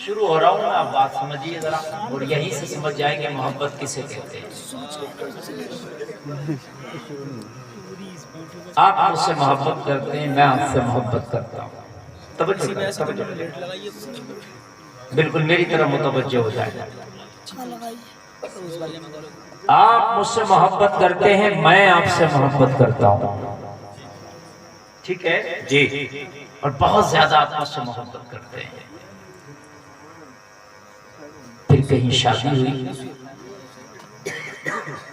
شروع ہو رہا ہوں میں، آپ بات سمجھیے ذرا، اور یہیں سے سمجھ جائیں گے محبت کسے کہتے ہیں۔ آپ مجھ سے محبت کرتے ہیں، میں آپ سے محبت کرتا ہوں۔ بالکل میری طرح متوجہ ہو جائے۔ آپ مجھ سے محبت کرتے ہیں، میں آپ سے محبت کرتا ہوں، ٹھیک ہے جی، اور بہت زیادہ آپ مجھ سے محبت کرتے ہیں۔ پھر کہیں شادی ہوئی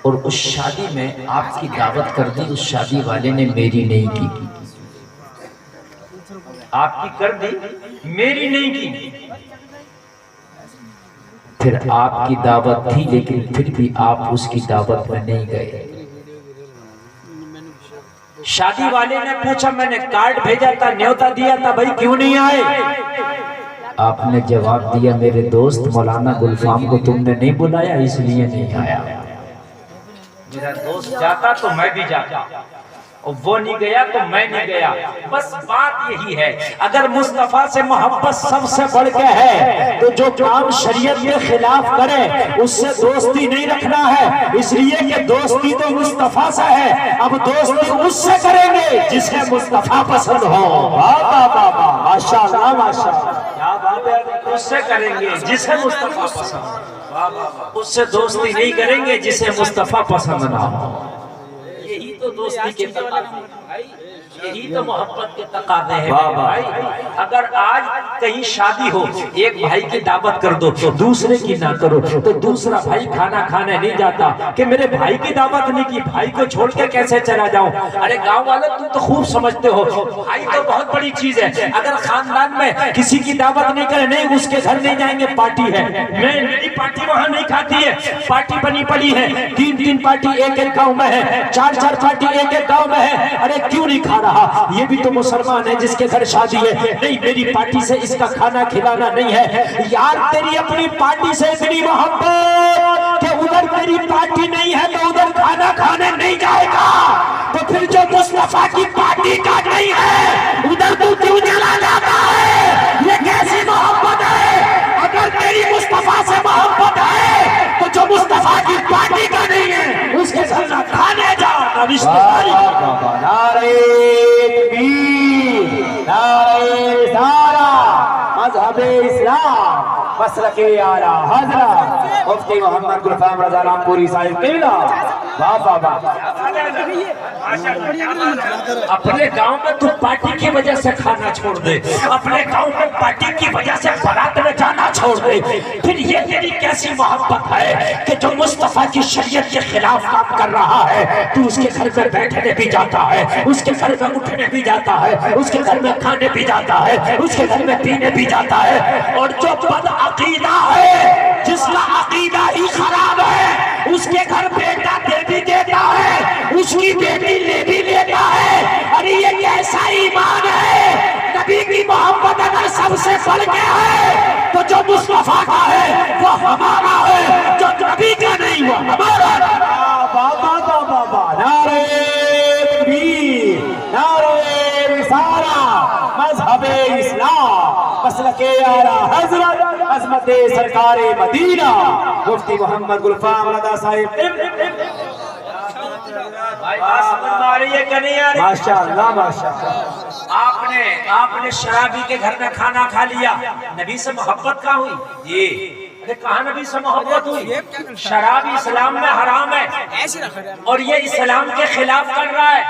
اور اس شادی میں آپ کی دعوت کر دی، اس شادی والے نے میری نہیں کی، آپ کی کر دی میری نہیں کی، پھر آپ کی دعوت تھی لیکن پھر بھی آپ اس کی دعوت میں نہیں گئے۔ شادی والے نے پوچھا میں نے کارڈ بھیجا تھا، نیوتا دیا تھا، بھائی کیوں نہیں آئے؟ آپ نے جواب دیا میرے دوست مولانا گلفام کو تم نے نہیں بلایا اس لیے نہیں آیا۔ میرا دوست جاتا تو میں بھی جاتا، اور وہ نہیں گیا تو میں نہیں گیا، بس بات یہی ہے۔ اگر مصطفیٰ سے محبت سب سے بڑھ کے ہے تو جو کام شریعت کے خلاف کرے اس سے دوستی نہیں رکھنا ہے، اس لیے کہ دوستی تو مصطفیٰ سے ہے، اب دوستی اس سے کریں گے جسے مصطفیٰ پسند ہو۔ ماشاءاللہ ماشاءاللہ، اس سے کریں گے جسے مصطفیٰ پسند ہو، اس سے دوستی نہیں کریں گے جسے مصطفیٰ پسند نہ ہو۔ یہی تو دوستی کے تقاضے ہیں، یہی تو محبت کے تقاضے ہیں بھائی۔ اگر آج کہیں شادی ہو، ایک بھائی کی دعوت کر دو دوسرے کی نہ کرو تو دوسرا بھائی کھانا کھانے نہیں جاتا کہ میرے بھائی کی دعوت نہیں کی، بھائی کو چھوڑ کے کیسے چلا جاؤں؟ ارے گاؤں والوں تم تو خوب سمجھتے ہو، بھائی تو بہت بڑی چیز ہے۔ اگر خاندان میں کسی کی دعوت نہیں کرے، نہیں اس کے گھر نہیں جائیں گے، پارٹی ہے، میری پارٹی وہاں نہیں کھاتی ہے، پارٹی بنی پڑی ہے، تین پارٹی ایک گاؤں میں ہے، چار پارٹی ایک گاؤں میں ہے، ارے کیوں نہیں کھا رہا؟ یہ بھی تو مسلمان ہے جس کے گھر شادی ہے، نہیں میری پارٹی سے اس کا کھانا کھلانا نہیں ہے۔ یار تیری اپنی پارٹی سے اتنی محبت کہ ادھر تیری پارٹی نہیں ہے تو ادھر کھانا کھانے نہیں جائے گا، تو پھر جو مصطفیٰ کی پارٹی کا نہیں ہے ادھر تو کیوں چلا جاتا ہے؟ یہ کیسی محبت ہے؟ اگر تیری مصطفیٰ سے محبت ہے تو جو مصطفیٰ کی پارٹی کا نہیں ہے اس کے گھر نہ کھانے جاؤ نہ رشتہ داری۔ نعرہ تکبیر، نعرہ رسالہ، مذہب اسلام، مسلک اعلیٰ حضرت مفتی محمد گلفام رضا رامپوری صاحب قبلہ۔ واہ واہ واہ، اپنے گاؤں میں تو پارٹی کی وجہ سے کھانا چھوڑ دے، اپنے گاؤں میں پارٹی کی وجہ سے بارات میں جانا چھوڑ دے، پھر یہ تیری کیسی محبت ہے کہ جو مصطفیٰ کی شریعت کے خلاف کام کر رہا ہے تو اس کے گھر میں بیٹھنے بھی جاتا ہے، اس کے گھر میں اٹھنے بھی جاتا ہے، اس کے گھر میں کھانے بھی جاتا ہے، اس کے گھر میں پینے بھی جاتا ہے۔ اور جو بد عقیدہ ہے، جس کا عقیدہ ہی خراب ہے، اس کے گھر بیٹا دے بھی دیتا ہے، اس کی بیٹی لے بھی لیتا ہے۔ ارے یہ کیسا ایمان ہے؟ نبی کی محبت اگر سب سے بڑھ کے ہے تو جو مصطفیٰ کا ہے وہ ہمارا ہے، جو نبی کا نہیں وہ ہمارا ہے۔ بابا بابا بابا، نعرہ تکبیر، نعرہ رسالہ، مذہب اسلام، مسلک اعلیٰ حضرت عظمت سرکار مدینہ مفتی محمد گلفام رضا صاحب۔ ماشاءاللہ ماشاءاللہ، آپ نے شرابی کے گھر میں کھانا کھا لیا، نبی سے محبت کہاں ہوئی؟ جی کہاں نبی سے محبت ہوئی؟ شراب اسلام میں حرام ہے اور یہ اسلام کے خلاف کر رہا ہے،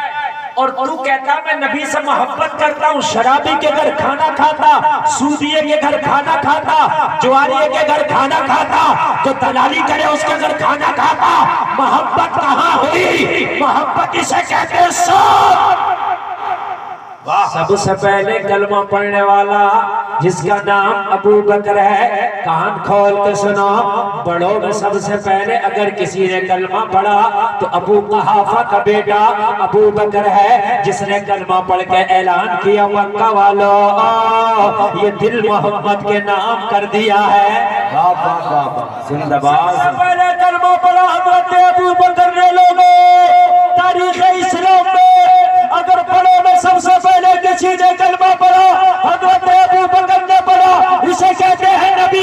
اور تو کہتا میں نبی سے محبت کرتا ہوں، شرابی کے گھر کھانا کھاتا، سودیے کے گھر کھانا کھاتا، جواریے کے گھر کھانا کھاتا، جو دلالی کرے اس کے گھر کھانا کھاتا، محبت کہاں ہوئی؟ محبت اسے کہتے ہیں سب سے پہلے کلمہ پڑھنے والا جس کا نام ابو بکر ہے، کان کھول کے سنو، بڑوں میں سب سے پہلے اگر کسی نے کلمہ پڑھا تو ابو قحافہ کا بیٹا ابو بکر ہے، جس نے کلمہ پڑھ کے اعلان کیا مکہ والو یہ دل محمد کے نام کر دیا ہے۔ زندہ باد۔ سب سے پہلے کلمہ پڑھا حضرت ابو بکر نے، لوگوں تاریخ اسلام میں اگر بڑوں میں سب سے پہلے کسی نے کلمہ پڑھا حضرت ابو بکر نے پڑھا، اسے کہتے ہیں نبی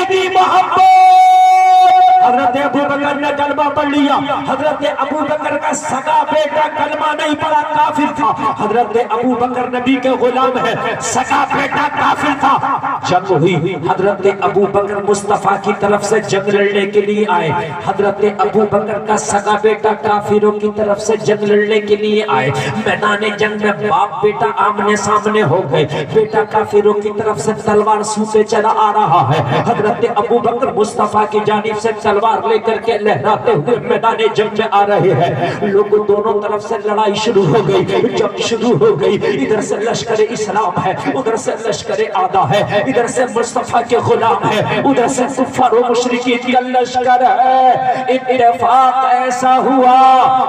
سگا بیٹا کلمہ نہیں پڑا کافر تھا. حضرت ابو بکر نبی کے غلام ہے, سگا بیٹا کافر تھا. جنگ ہوئی, حضرت ابو بکر مصطفیٰ کی طرف سے جنگ لڑنے کے لیے آئے. حضرت ابو بکر کا سگا بیٹا کافروں کی طرف سے جنگ لڑنے کے لیے آئے. میدان جنگ میں باپ بیٹا آمنے سامنے ہو گئے. بیٹا کافروں کی طرف سے تلوار سوتے چلا آ رہا ہے. حضرت ابو بکر مصطفیٰ کی جانب سے تلوار لے کر کے لہراتے ہوئے میدان جنگ میں آ رہے ہیں. لوگ دونوں طرف سے لڑائی شروع ہو گئی, جنگ شروع ہو گئی. ادھر سے لشکر اسلام ہے, ادھر سے لشکر آدھا ہے, ادھر سے مصطفیٰ کے غلام ہے, ادھر سے کفار و مشرکین کا لشکر ہے. اتفاق ایسا ہوا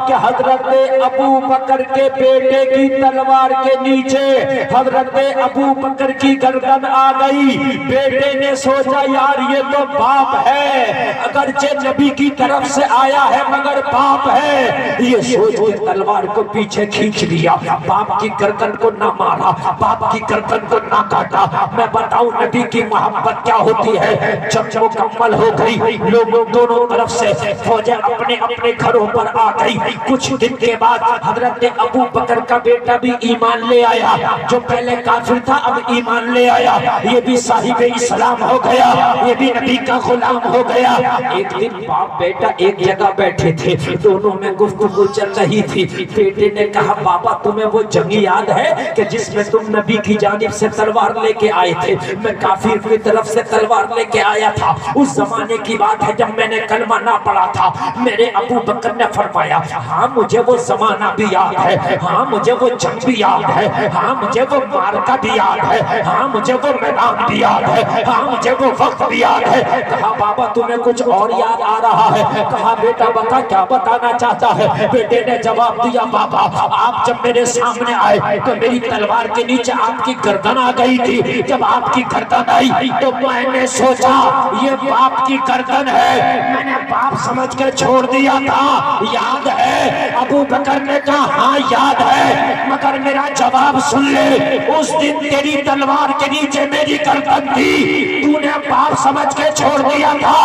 کہ حضرت ابو بکر کے بیٹے کی تلوار کے نیچے حضرت ابو بکر کی گردن آ گئی. بیٹے نے سوچا یار یہ تو باپ ہے, اگرچہ نبی کی طرف سے آیا ہے مگر باپ ہے. یہ سوچ کے تلوار کو پیچھے کھینچ لیا. باپ کی گردن کو نہ مارا, باپ کی گردن کو نہ کاٹا. میں بتاؤں نبی کی محبت کیا ہوتی ہے. جب مکمل ہو گئی, لوگوں دونوں طرف سے فوجیں اپنے اپنے گھروں پر آ گئی. کچھ دن کے بعد حضرت ابو بکر کا بیٹا بھی ایمان لے آیا. جو پہلے کافر تھا اب ایمان لے آیا. یہ بھی صاحب اسلام ہو گیا, یہ بھی نبی کا غلام ہو گیا. ایک دن باپ بیٹا ایک جگہ بیٹھے تھے, دونوں میں گفتگو چل رہی تھی. بیٹے نے کہا بابا تمہیں وہ جنگ یاد ہے کہ جس میں تم نبی کی جانب سے تلوار لے کے آئے تھے؟ میں کافر کی طرف سے تلوار لے کے آیا تھا. اس زمانے کی بات ہے جب میں نے کلمہ نہ پڑھا تھا. میرے ابو بکر نے فرمایا ہاں مجھے وہ زمانہ بھی یاد ہے, ہاں مجھے وہ جنگ بھی یاد ہے, ہاں مجھے وہ معرکہ بھی یاد ہے, ہاں مجھے وہ میدان بھی یاد ہے, ہاں مجھے وہ وقت بھی یاد ہے. کہا بابا تمہیں کچھ اور یاد آ رہا ہے؟ کہا بیٹا بتا کیا بتانا چاہتا ہے؟ بیٹے نے جواب دیا بابا آپ جب میرے سامنے آئے تو میری تلوار کے نیچے آپ کی گردن آ گئی تھی. جب آپ کی گردن آئی تو میں نے سوچا یہ باپ کی گردن ہے, میں نے باپ سمجھ کے چھوڑ دیا تھا. یاد ہے؟ ابو بکر نے کہا ہاں یاد ہے, مگر میرا جواب سن لے. اس دن تیری تلوار کے نیچے میری گردن تھی, تو نے باپ سمجھ کے چھوڑ دیا تھا.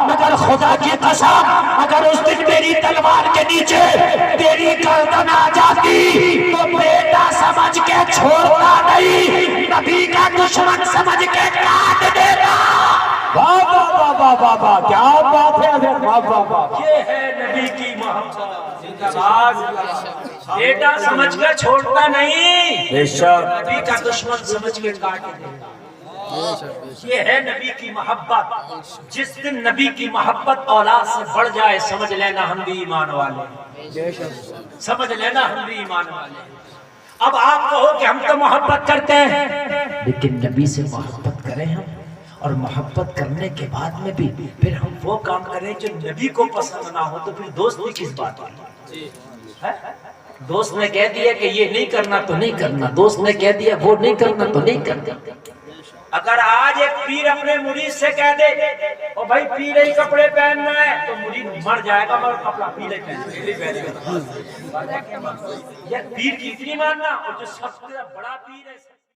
مگر خدا کی قسم اگر اس دن میری تلوار کے نیچے تیری گردن آ جاتی تو بیٹا سمجھ کے چھوڑتا نہیں, نبی کا دشمن سمجھ کے کاٹ دیتا. بابا بابا بابا کیا بات ہے, بابا بابا یہ ہے نبی کی محبت. بیٹا سمجھ کے چھوڑتا نہیں, نبی کا دشمن سمجھ کے کاٹ دیتا. یہ ہے نبی کی محبت. جس دن نبی کی محبت اولاد سے بڑھ جائے سمجھ لینا ہم بھی ایمان والے, سمجھ لینا ہم بھی ایمان والے. اب آپ کہو کہ ہم تو محبت کرتے ہیں, لیکن نبی سے محبت کریں ہم, اور محبت کرنے کے بعد میں بھی پھر ہم وہ کام کریں جو نبی کو پسند نہ ہو, تو پھر دوستی کس بات کی؟ دوست نے کہہ دیا کہ یہ نہیں کرنا تو نہیں کرنا, دوست نے کہہ دیا وہ نہیں کرنا تو نہیں کرنا. اگر آج ایک پیر اپنے مرید سے کہہ دے او بھائی پیلے ہی کپڑے پہننا ہے, تو مرید مر جائے گا مگر کپڑا پیلے پہننا. یہ پیر کی اتنی ماننا, اور جو سب سے بڑا پیر ہے